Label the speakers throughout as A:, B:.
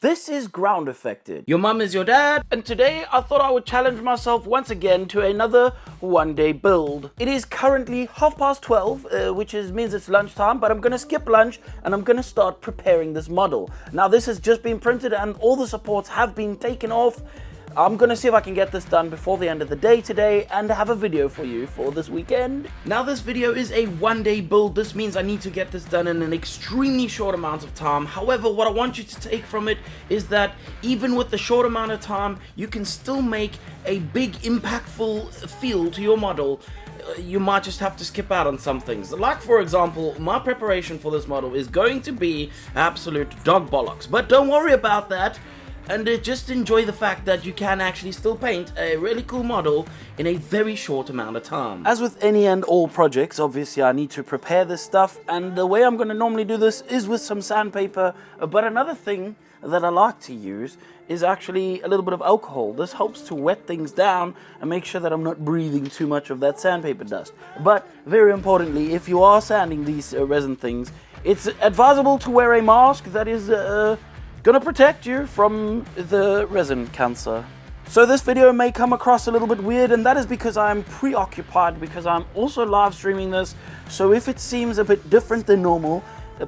A: This is Groundeffected.
B: Your mum is your dad.
A: And today I thought I would challenge myself once again to another one-day build. It is currently 12:30, which means it's lunchtime, but I'm gonna skip lunch and I'm gonna start preparing this model. Now this has just been printed and all the supports have been taken off. I'm gonna see if I can get this done before the end of the day today and have a video for you for this weekend.
B: Now this video is a one-day build. This means I need to get this done in an extremely short amount of time. However, what I want you to take from it is that even with the short amount of time, you can still make a big impactful feel to your model. You might just have to skip out on some things. Like, for example, my preparation for this model is going to be absolute dog bollocks. But don't worry about that. And just enjoy the fact that you can actually still paint a really cool model in a very short amount of time.
A: As with any and all projects, obviously I need to prepare this stuff, and the way I'm going to normally do this is with some sandpaper. But another thing that I like to use is actually a little bit of alcohol. This helps to wet things down and make sure that I'm not breathing too much of that sandpaper dust. But very importantly, if you are sanding these resin things, it's advisable to wear a mask that is gonna protect you from the resin cancer. So this video may come across a little bit weird, and that is because I'm preoccupied because I'm also live streaming this. So if it seems a bit different than normal,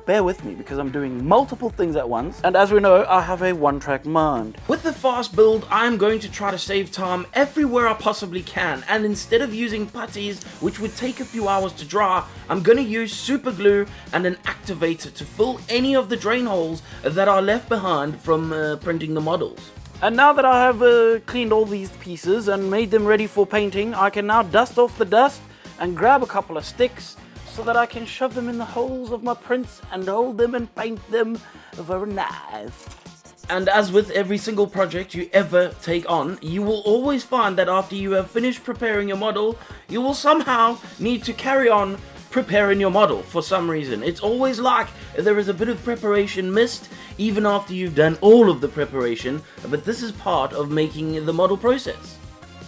A: bear with me because I'm doing multiple things at once. And as we know, I have a one-track mind.
B: With the fast build, I'm going to try to save time everywhere I possibly can. And instead of using putties, which would take a few hours to dry, I'm going to use super glue and an activator to fill any of the drain holes that are left behind from printing the models.
A: And now that I have cleaned all these pieces and made them ready for painting, I can now dust off the dust and grab a couple of sticks so that I can shove them in the holes of my prints and hold them and paint them very nice.
B: And as with every single project you ever take on, you will always find that after you have finished preparing your model, you will somehow need to carry on preparing your model for some reason. It's always like there is a bit of preparation missed even after you've done all of the preparation, but this is part of making the model process.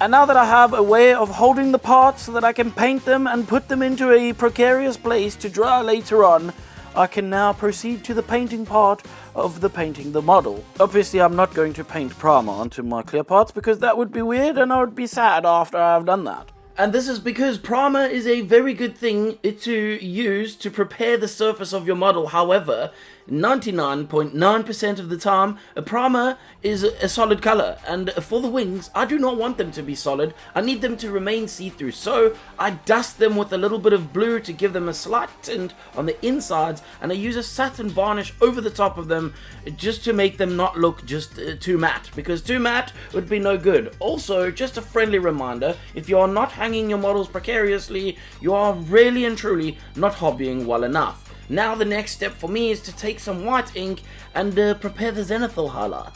A: And now that I have a way of holding the parts so that I can paint them and put them into a precarious place to dry later on, I can now proceed to the painting part of painting the model. Obviously, I'm not going to paint primer onto my clear parts because that would be weird and I would be sad after I've done that.
B: And this is because primer is a very good thing to use to prepare the surface of your model. However, 99.9% of the time, a primer is a solid color. And for the wings, I do not want them to be solid. I need them to remain see-through. So I dust them with a little bit of blue to give them a slight tint on the insides. And I use a satin varnish over the top of them just to make them not look just too matte. Because too matte would be no good. Also, just a friendly reminder, if you are not hanging your models precariously, you are really and truly not hobbying well enough. Now the next step for me is to take some white ink and prepare the zenithal highlight.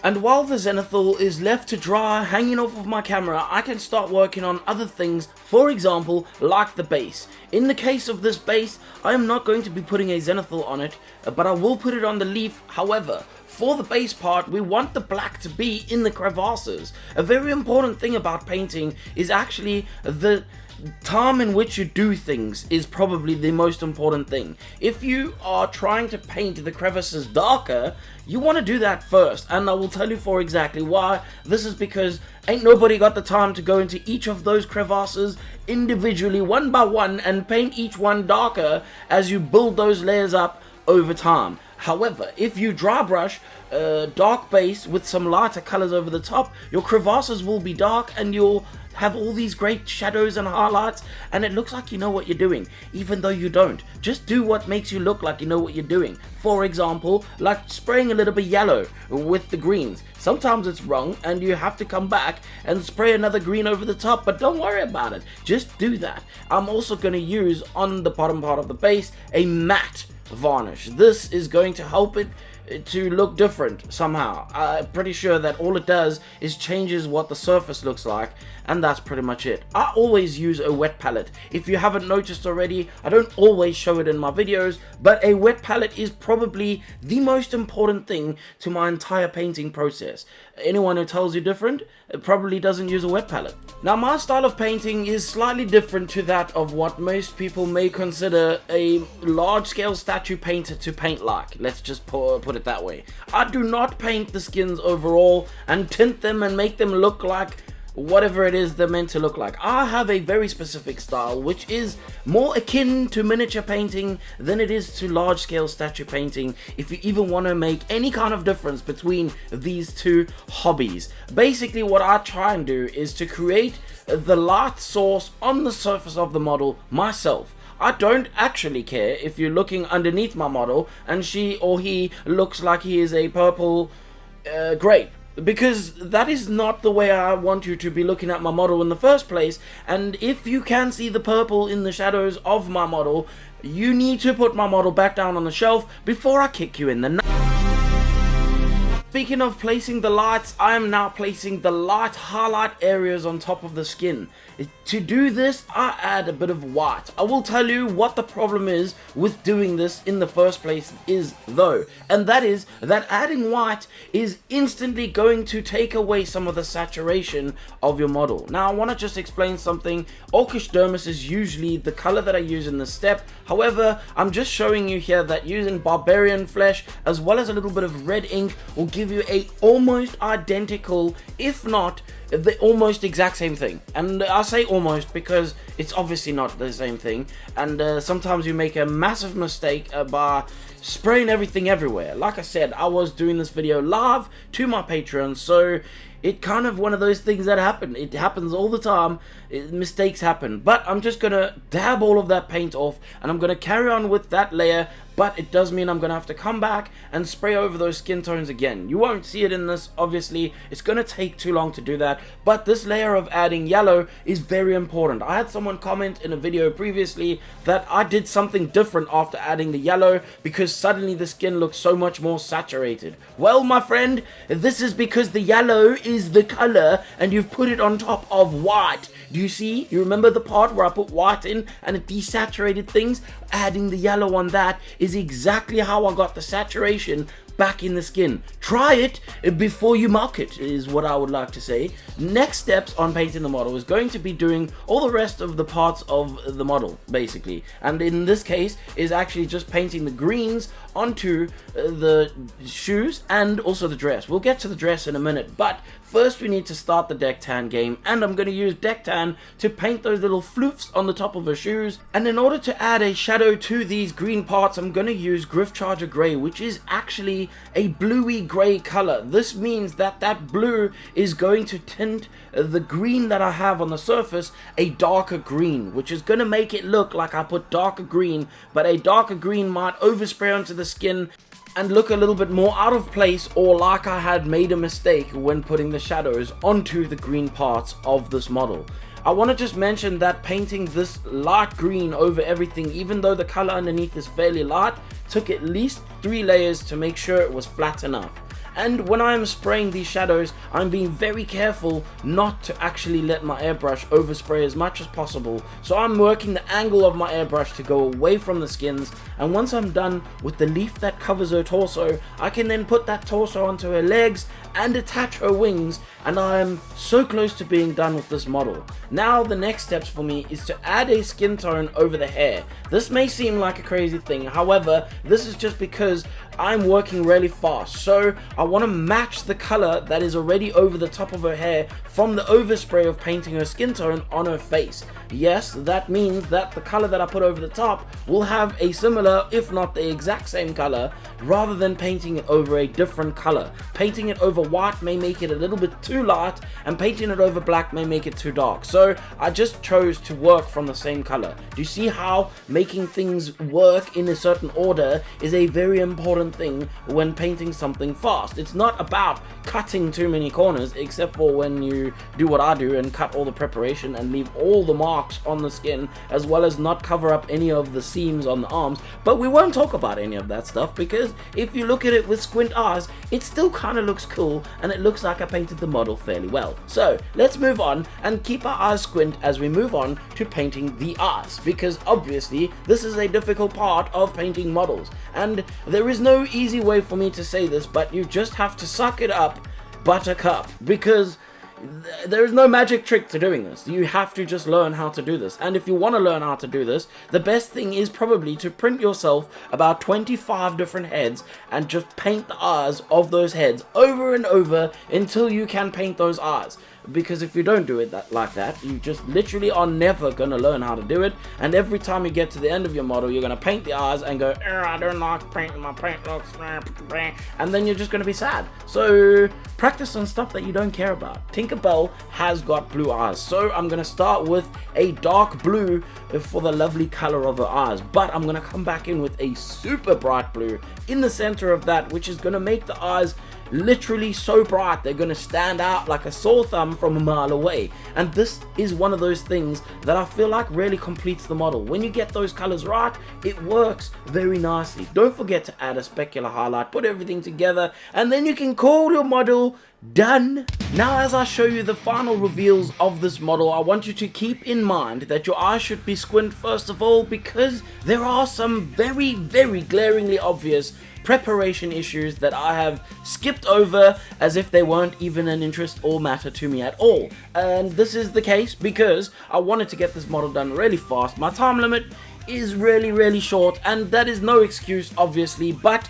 B: And while the zenithal is left to dry, hanging off of my camera, I can start working on other things, for example, like the base. In the case of this base, I am not going to be putting a zenithal on it, but I will put it on the leaf. However, for the base part, we want the black to be in the crevasses. A very important thing about painting is actually the time in which you do things is probably the most important thing. If you are trying to paint the crevices darker, you want to do that first, and I will tell you for exactly why. This is because ain't nobody got the time to go into each of those crevasses individually, one by one, and paint each one darker as you build those layers up over time. However, if you dry brush a dark base with some lighter colors over the top, your crevasses will be dark and you'll have all these great shadows and highlights, and it looks like you know what you're doing, even though you don't. Just do what makes you look like you know what you're doing. For example, like spraying a little bit yellow with the greens. Sometimes it's wrong and you have to come back and spray another green over the top, but don't worry about it. Just do that. I'm also going to use on the bottom part of the base a matte varnish. This is going to help it to look different somehow. I'm pretty sure that all it does is changes what the surface looks like, and that's pretty much it. I always use a wet palette. If you haven't noticed already, I don't always show it in my videos, but a wet palette is probably the most important thing to my entire painting process. Anyone who tells you different probably doesn't use a wet palette. Now, my style of painting is slightly different to that of what most people may consider a large-scale statue painter to paint like. Let's just put it that way. I do not paint the skins overall and tint them and make them look like whatever it is they're meant to look like. I have a very specific style which is more akin to miniature painting than it is to large scale statue painting, if you even want to make any kind of difference between these two hobbies. Basically what I try and do is to create the light source on the surface of the model myself. I don't actually care if you're looking underneath my model and she or he looks like he is a purple grape, because that is not the way I want you to be looking at my model in the first place. And if you can see the purple in the shadows of my model, you need to put my model back down on the shelf before I kick you in the nuts. Speaking of placing the lights, I am now placing the light highlight areas on top of the skin. To do this, I add a bit of white. I will tell you what the problem is with doing this in the first place is though, and that is that adding white is instantly going to take away some of the saturation of your model. Now I want to just explain something. Orcish dermis is usually the color that I use in this step. However, I'm just showing you here that using barbarian flesh as well as a little bit of red ink will give you a almost identical, if not the almost exact same thing. And I say almost because it's obviously not the same thing, and sometimes you make a massive mistake by spraying everything everywhere. Like I said, I was doing this video live to my Patreon, so it kind of one of those things that happen. It happens all the time. Mistakes happen, but I'm just gonna dab all of that paint off and I'm gonna carry on with that layer. But it does mean I'm gonna have to come back and spray over those skin tones again. You won't see it in this, obviously. It's gonna take too long to do that, but this layer of adding yellow is very important. I had someone comment in a video previously that I did something different after adding the yellow because suddenly the skin looks so much more saturated. Well, my friend, this is because the yellow is the color and you've put it on top of white. Do you see? You remember the part where I put white in and it desaturated things? Adding the yellow on that is exactly how I got the saturation back in the skin. Try it before you mock it, is what I would like to say. Next steps on painting the model is going to be doing all the rest of the parts of the model, basically. And in this case is actually just painting the greens onto the shoes and also the dress. We'll get to the dress in a minute, but first we need to start the deck tan game, and I'm going to use deck tan to paint those little floofs on the top of her shoes. And in order to add a shadow to these green parts, I'm going to use Griff Charger Grey, which is actually a bluey grey color. This means that that blue is going to tint the green that I have on the surface a darker green, which is going to make it look like I put darker green, but a darker green might overspray onto the skin and look a little bit more out of place, or like I had made a mistake when putting the shadows onto the green parts of this model. I want to just mention that painting this light green over everything, even though the color underneath is fairly light, took at least 3 layers to make sure it was flat enough. And when I'm spraying these shadows, I'm being very careful not to actually let my airbrush overspray as much as possible. So I'm working the angle of my airbrush to go away from the skins, and once I'm done with the leaf that covers her torso, I can then put that torso onto her legs and attach her wings, and I am so close to being done with this model. Now the next steps for me is to add a skin tone over the hair. This may seem like a crazy thing, however, this is just because I'm working really fast, so I want to match the color that is already over the top of her hair from the overspray of painting her skin tone on her face. Yes, that means that the color that I put over the top will have a similar, if not the exact same color, rather than painting it over a different color. Painting it over white may make it a little bit too light, and painting it over black may make it too dark. So I just chose to work from the same color. Do you see how making things work in a certain order is a very important thing when painting something fast? fast. It's not about cutting too many corners, except for when you do what I do and cut all the preparation and leave all the marks on the skin, as well as not cover up any of the seams on the arms. But we won't talk about any of that stuff, because if you look at it with squint eyes, it still kind of looks cool, and it looks like I painted the model fairly well. So let's move on and keep our eyes squint as we move on to painting the eyes, because obviously this is a difficult part of painting models, and there is no easy way for me to say this, but you just have to suck it up, buttercup, because there is no magic trick to doing this. You have to just learn how to do this. And if you want to learn how to do this, the best thing is probably to print yourself about 25 different heads and just paint the eyes of those heads over and over until you can paint those eyes. Because if you don't do it like that, you just literally are never going to learn how to do it. And every time you get to the end of your model, you're going to paint the eyes and go, I don't like painting, my paint looks... And then you're just going to be sad. So practice on stuff that you don't care about. Tinkerbell has got blue eyes, so I'm going to start with a dark blue for the lovely color of her eyes. But I'm going to come back in with a super bright blue in the center of that, which is going to make the eyes literally so bright they're going to stand out like a sore thumb from a mile away. And this is one of those things that I feel like really completes the model. When you get those colors right, it works very nicely. Don't forget to add a specular highlight, put everything together, and then you can call your model done. Now, as I show you the final reveals of this model, I want you to keep in mind that your eyes should be squint first of all, because there are some very, very glaringly obvious preparation issues that I have skipped over as if they weren't even an interest or matter to me at all. And this is the case because I wanted to get this model done really fast. My time limit is really short, and that is no excuse obviously, but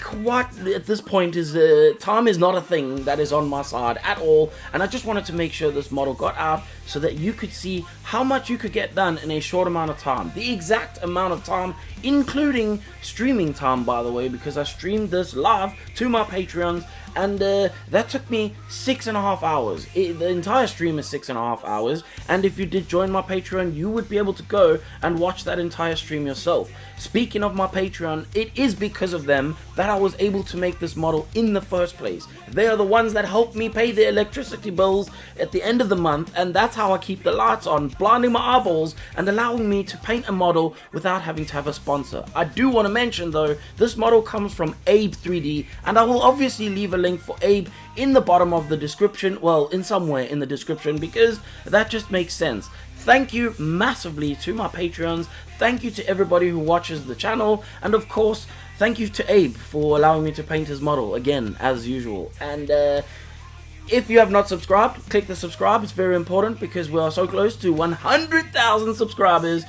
B: quite at this point is time is not a thing that is on my side at all, and I just wanted to make sure this model got out so that you could see how much you could get done in a short amount of time. The exact amount of time, including streaming time, by the way, because I streamed this live to my Patreons, and that took me 6.5 hours. The entire stream is 6.5 hours, and if you did join my Patreon, you would be able to go and watch that entire stream yourself. Speaking of my Patreon, it is because of them that I was able to make this model in the first place. They are the ones that helped me pay the electricity bills at the end of the month, and that's how I keep the lights on, blinding my eyeballs and allowing me to paint a model without having to have a sponsor. I do want to mention though, this model comes from Abe 3D, and I will obviously leave a link for Abe in the bottom of the description, well, in somewhere in the description, because that just makes sense. Thank you massively to my Patreons, thank you to everybody who watches the channel, and of course, thank you to Abe for allowing me to paint his model, again, as usual. And if you have not subscribed, click the subscribe, it's very important because we are so close to 100,000 subscribers.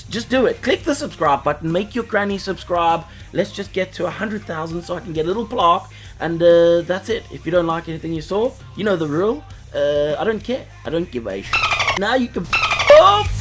B: Just do it, click the subscribe button, make your granny subscribe, let's just get to 100,000 so I can get a little plaque, and that's it. If you don't like anything you saw, you know the rule, I don't care, I don't give a shit. Now you can f*** off!